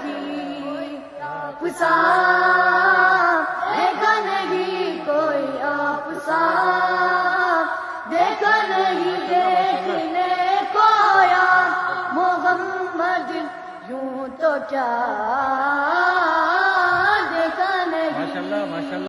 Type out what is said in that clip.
نہیں آپ سا، دیکھا نہیں کوئی آپ سا، دیکھا نہیں دیکھنے کو یا محمد یوں تو کیا